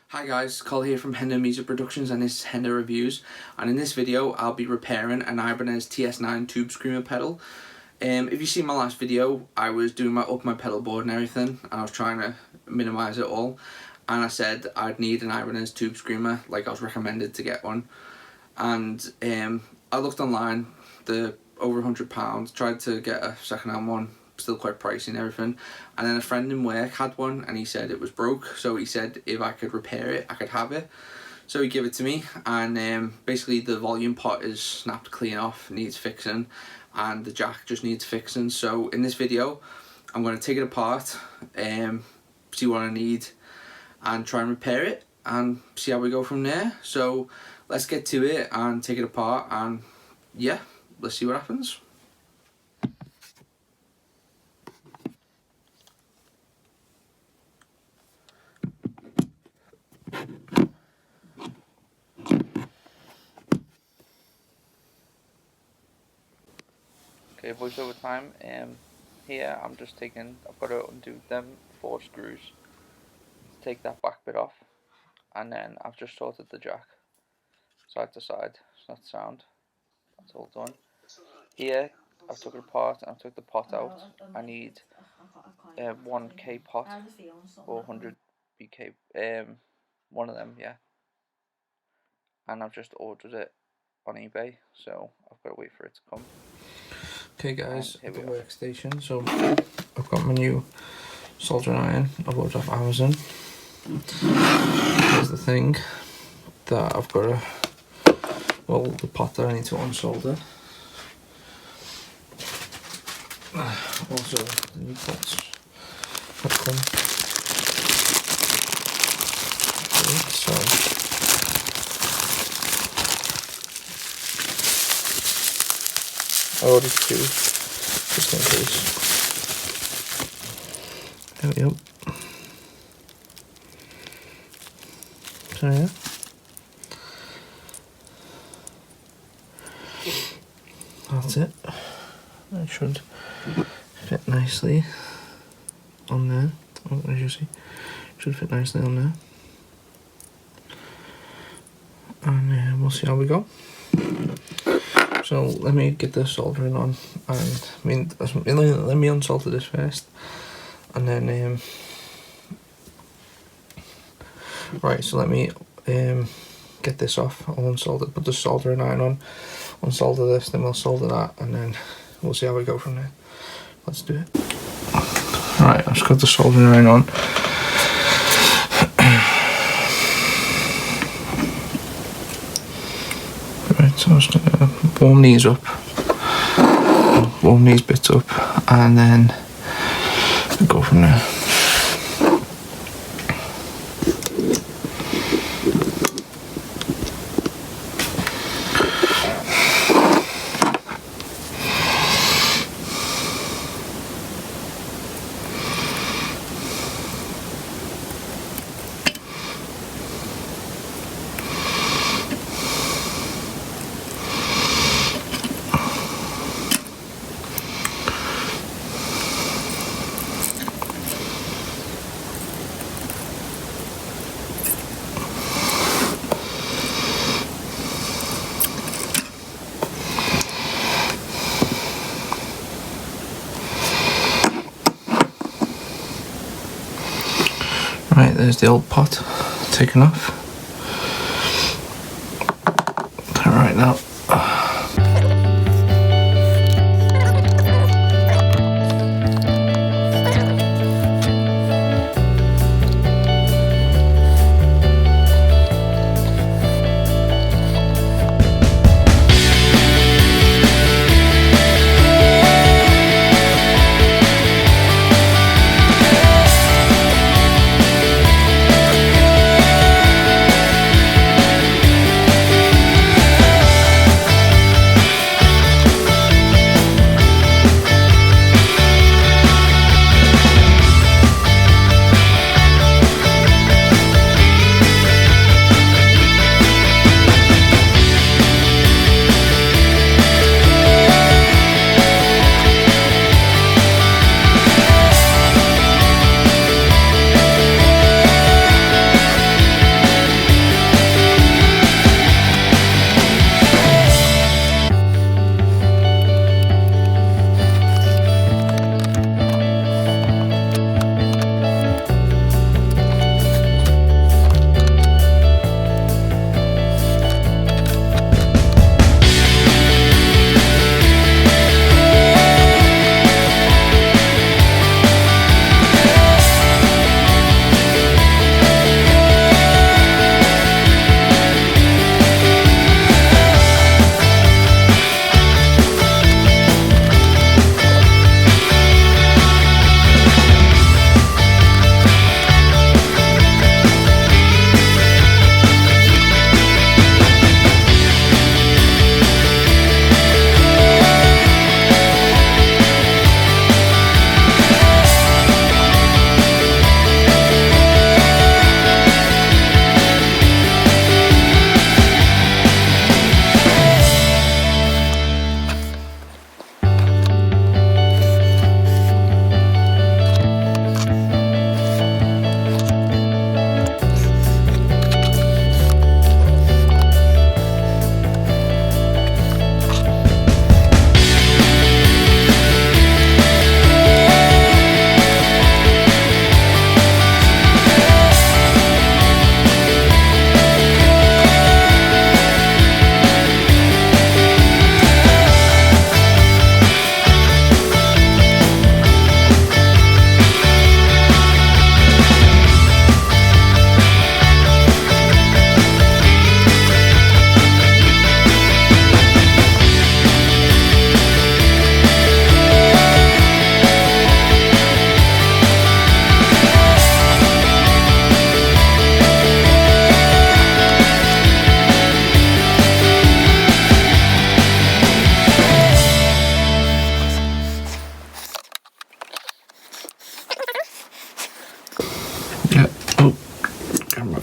Hi guys, Cole here from Hendo Music Productions and this is Hendo Reviews, and in this video I'll be repairing an IBANEZ TS9 tube screamer pedal. If you see my last video, I was doing my pedal board and everything, and I was trying to minimise it all, and I said I'd need an IBANEZ tube screamer, like I was recommended to get one. And I looked online, they're over £100, tried to get a second-hand one, still quite pricey and everything, and then a friend in work had one and he said it was broke, so he said if I could repair it I could have it. So he gave it to me, and basically the volume pot is snapped clean off, needs fixing, and the jack just needs fixing. So in this video I'm going to take it apart, see what I need and try and repair it and see how we go from there. So let's get to it and take it apart, and yeah, let's see what happens. Okay, voiceover time. Here I'm just I've got to undo them 4 screws to take that back bit off, and then I've just sorted the jack side to side, it's not sound, that's all done. Here I've took it apart and I took the pot out. I need 1k pot or 100 BK, one of them, yeah, and I've just ordered it on eBay, so I've got to wait for it to come. Okay guys, at the workstation, so I've got my new soldering iron I bought off Amazon. Here's the thing that I've got to, well, the pot that I need to unsolder. Also the new pots that come. Okay, so I ordered 2, just in case. There we go. So yeah. That's it. It should fit nicely on there. Oh, as you see, should fit nicely on there. And we'll see how we go. So let me get the soldering on, and let me unsolder this first, and then right. So let me get this off. I'll unsolder, put the soldering iron on, unsolder this, then we'll solder that, and then we'll see how we go from there. Let's do it. Right, I've just got the soldering iron on. Right, so I'm just gonna warm these up, warm these bits up, and then go from there. Right, there's the old pot taken off. Right now.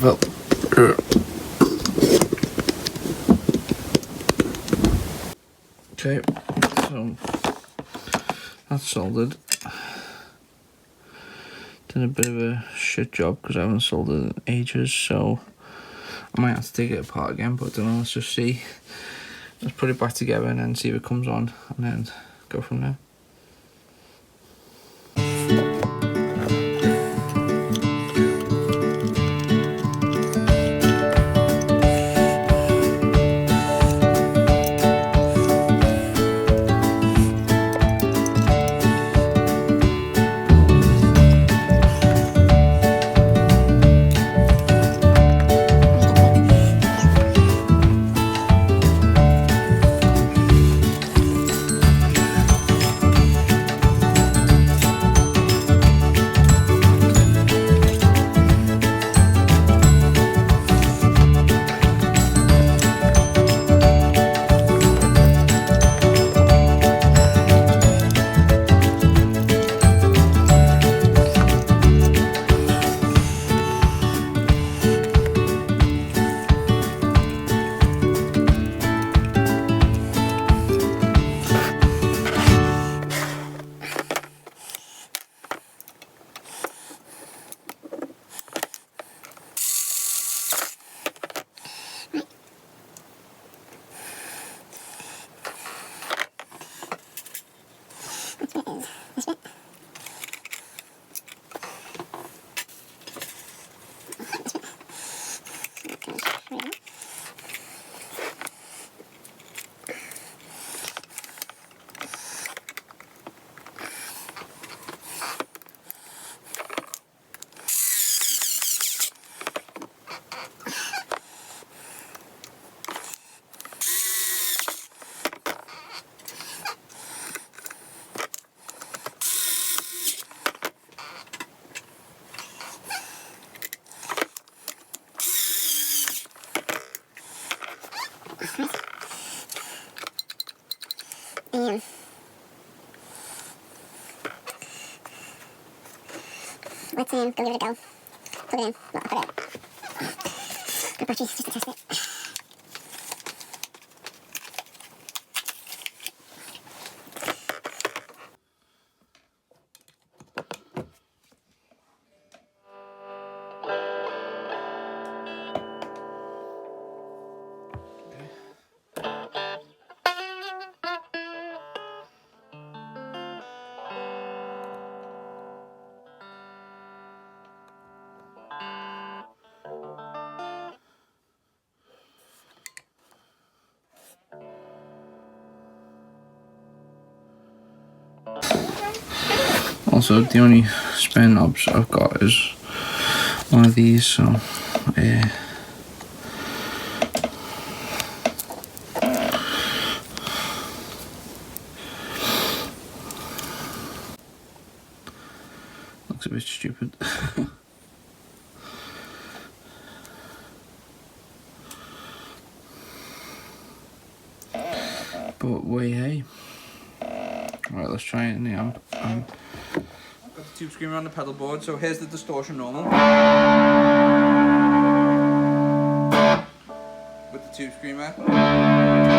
level. Okay, so that's soldered. Done a bit of a shit job because I haven't soldered in ages, so I might have to take it apart again, but I don't know, let's just see. Let's put it back together and then see if it comes on, and then go from there. Let's go give it a go. Plug it in. Well, I'll put it out. Good batteries, just to test it. Also, the only spare knobs I've got is one of these, so looks a bit stupid. But hey. Right, let's try it now. I've got the tube screamer on the pedal board, so here's the distortion normal with the tube screamer.